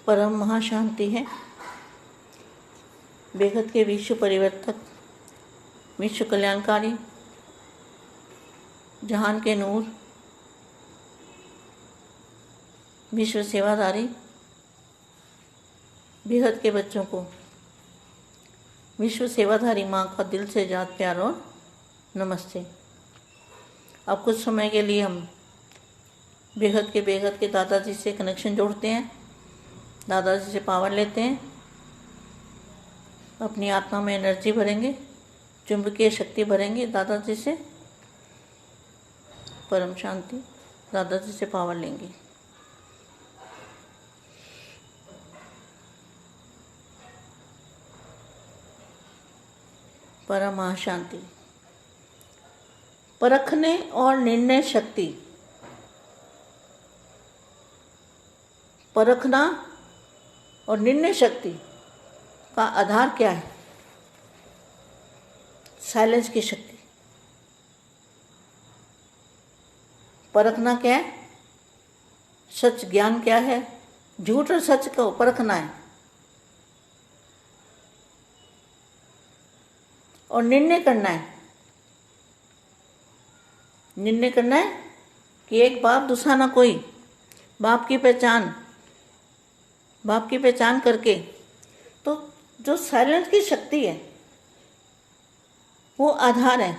परम महाशांति है। बेहद के विश्व परिवर्तक, विश्व कल्याणकारी, जहान के नूर, विश्व सेवादारी, बेहद के बच्चों को विश्व सेवाधारी माँ का दिल से जात प्यार और नमस्ते। अब कुछ समय के लिए हम बेहद के दादाजी से कनेक्शन जोड़ते हैं, दादाजी से पावर लेते हैं, अपनी आत्मा में एनर्जी भरेंगे, चुंबकीय शक्ति भरेंगे दादाजी से, परम शांति, दादाजी से पावर लेंगे। परम महाशांति। परखने और निर्णय शक्ति। परखना और निर्णय शक्ति का आधार क्या है? साइलेंस की शक्ति। परखना क्या है? सच ज्ञान क्या है? झूठ और सच को परखना है। और निर्णय करना है। निर्णय करना है कि एक बाप दूसरा ना कोई। बाप की पहचान करके तो जो साइलेंस की शक्ति है वो आधार है।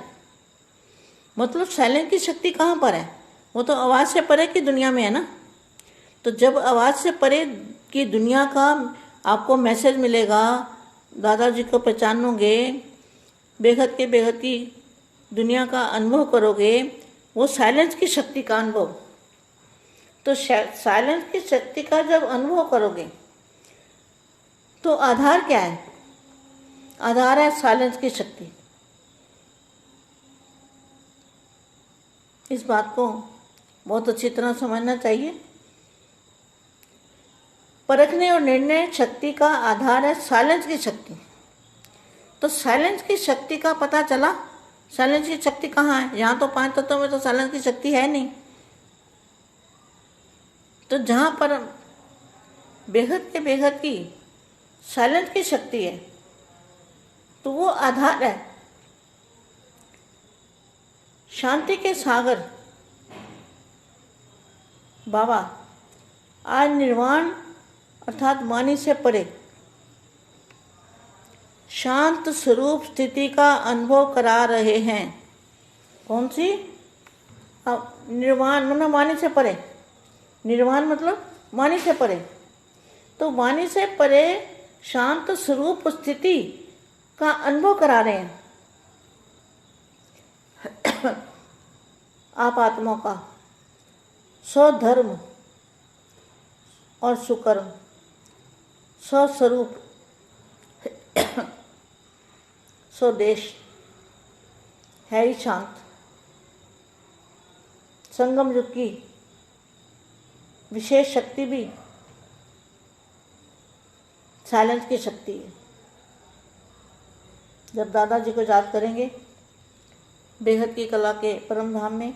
मतलब साइलेंस की शक्ति कहाँ पर है? वो तो आवाज़ से परे की दुनिया में है ना। तो जब आवाज़ से परे की दुनिया का आपको मैसेज मिलेगा, दादाजी को पहचानोगे, बेहद की दुनिया का अनुभव करोगे, वो साइलेंस की शक्ति का अनुभव। तो साइलेंस की शक्ति का जब अनुभव करोगे तो आधार क्या है? आधार है साइलेंस की शक्ति। इस बात को बहुत अच्छी तरह समझना चाहिए। परखने और निर्णय शक्ति का आधार है साइलेंस की शक्ति। तो साइलेंस की शक्ति का पता चला। साइलेंस की शक्ति कहाँ है? यहाँ तो 5 तत्वों में तो साइलेंस की शक्ति है नहीं। तो जहाँ पर बेहद की साइलेंस की शक्ति है तो वो आधार है। शांति के सागर बाबा आज निर्वाण अर्थात वाणी से परे शांत स्वरूप स्थिति का अनुभव करा रहे हैं। कौन सी? निर्वाण मतलब वाणी से परे। निर्वाण मतलब वाणी से परे। तो वाणी से परे शांत स्वरूप स्थिति का अनुभव करा रहे हैं आप आत्माओं का। स्वधर्म और सुकर्म, स्वस्वरूप, स्वदेश है ही शांत। संगम युग की विशेष शक्ति भी साइलेंस की शक्ति है। जब दादाजी को याद करेंगे बेहद की कला के परम धाम में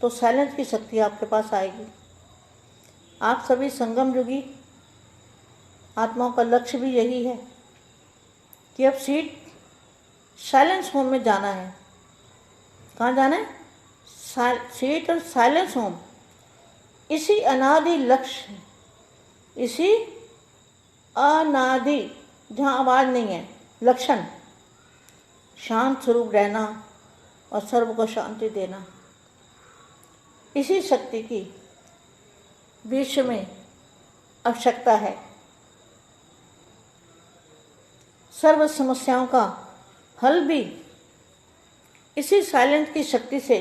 तो साइलेंस की शक्ति आपके पास आएगी। आप सभी संगम युगी आत्माओं का लक्ष्य भी यही है कि अब सीट साइलेंस होम में जाना है। कहाँ जाना है? सीट और साइलेंस होम। इसी अनादि लक्ष्य, इसी अनादि जहाँ आवाज़ नहीं है, लक्षण शांत स्वरूप रहना और सर्व को शांति देना। इसी शक्ति की विश्व में आवश्यकता है। सर्व समस्याओं का हल भी इसी साइलेंस की शक्ति से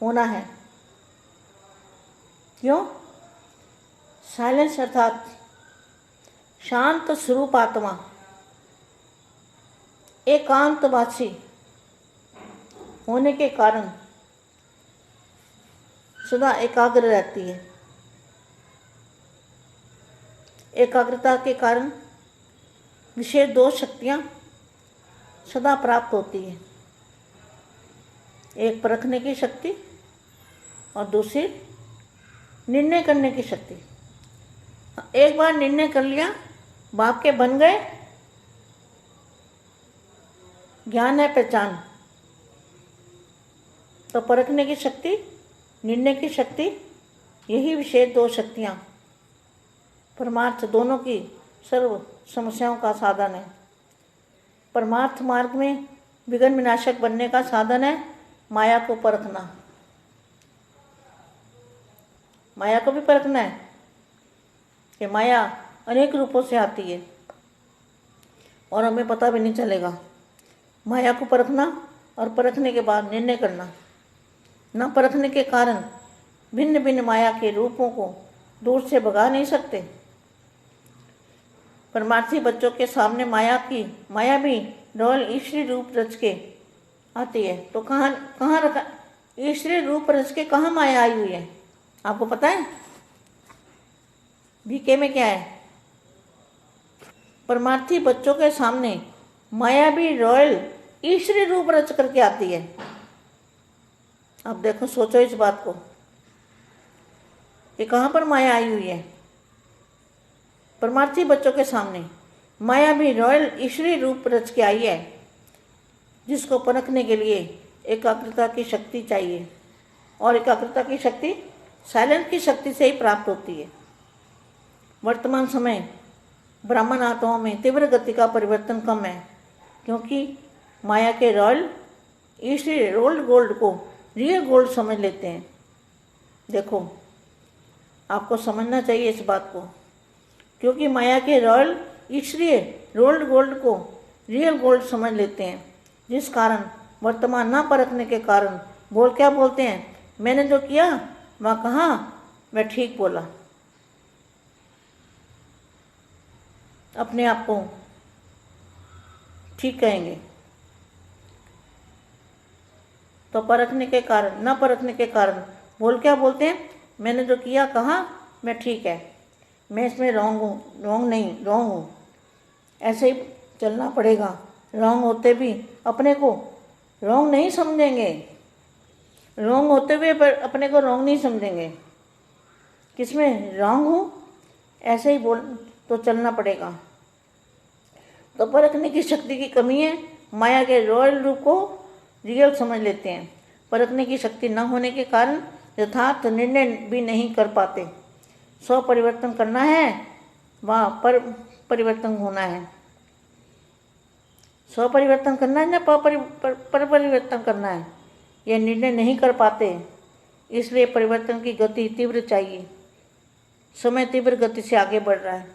होना है। क्यों? साइलेंस अर्थात शांत स्वरूप आत्मा एकांतवासी होने के कारण सदा एकाग्र रहती है। एकाग्रता के कारण विशेष 2 शक्तियाँ सदा प्राप्त होती है। एक परखने की शक्ति और दूसरी निर्णय करने की शक्ति। एक बार निर्णय कर लिया, बाप के बन गए, ज्ञान है पहचान। तो परखने की शक्ति, निर्णय की शक्ति, यही विशेष दो शक्तियाँ परमार्थ दोनों की सर्व समस्याओं का साधन है। परमार्थ मार्ग में विघ्न विनाशक बनने का साधन है माया को परखना। माया को भी परखना है कि माया अनेक रूपों से आती है और हमें पता भी नहीं चलेगा। माया को परखना और परखने के बाद निर्णय करना। न परखने के कारण भिन्न भिन्न माया के रूपों को दूर से भगा नहीं सकते। परमार्थी बच्चों के सामने माया भी डोल ईश्वरी रूप रच के आती है। तो कहाँ रखा ईश्वरी रूप रच के, कहाँ माया आई हुई है आपको पता है? बीके में क्या है? परमार्थी बच्चों के सामने माया भी रॉयल ईश्वरी रूप रच करके आती है। अब देखो, सोचो इस बात को कि कहाँ पर माया आई हुई है। परमार्थी बच्चों के सामने माया भी रॉयल ईश्वरी रूप रच के आई है, जिसको परखने के लिए एकाग्रता की शक्ति चाहिए। और एकाग्रता की शक्ति साइलेंस की शक्ति से ही प्राप्त होती है। वर्तमान समय ब्राह्मण आत्माओं में तीव्र गति का परिवर्तन कम है, क्योंकि माया के रॉयल ईश्वरी रोल्ड गोल्ड को रियल गोल्ड समझ लेते हैं। देखो, आपको समझना चाहिए इस बात को, क्योंकि माया के रॉयल ईश्वरीय रोल्ड गोल्ड को रियल गोल्ड समझ लेते हैं, जिस कारण वर्तमान न परखने के कारण क्या बोलते हैं? मैंने जो किया वहाँ कहा मैं ठीक बोला। अपने आप को ठीक कहेंगे। तो परखने के कारण, न परखने के कारण क्या बोलते हैं? मैंने जो किया कहा मैं ठीक है, मैं इसमें रॉन्ग हूँ, रॉन्ग हूँ। ऐसे ही चलना पड़ेगा। रॉन्ग होते भी अपने को रॉन्ग नहीं समझेंगे, रॉन्ग होते हुए पर अपने को रॉन्ग नहीं समझेंगे। किसमें रॉन्ग हूँ, ऐसे ही तो चलना पड़ेगा। तो परखने की शक्ति की कमी है। माया के रॉयल रूप को रियल समझ लेते हैं। परखने की शक्ति न होने के कारण यथार्थ निर्णय भी नहीं कर पाते। स्व परिवर्तन करना है, वहाँ पर परिवर्तन होना है। स्व परिवर्तन करना है या पर परिवर्तन करना है, यह निर्णय नहीं कर पाते। इसलिए परिवर्तन की गति तीव्र चाहिए। समय तीव्र गति से आगे बढ़ रहा है।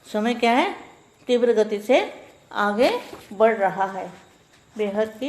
समय क्या है? तीव्र गति से आगे बढ़ रहा है। बेहद की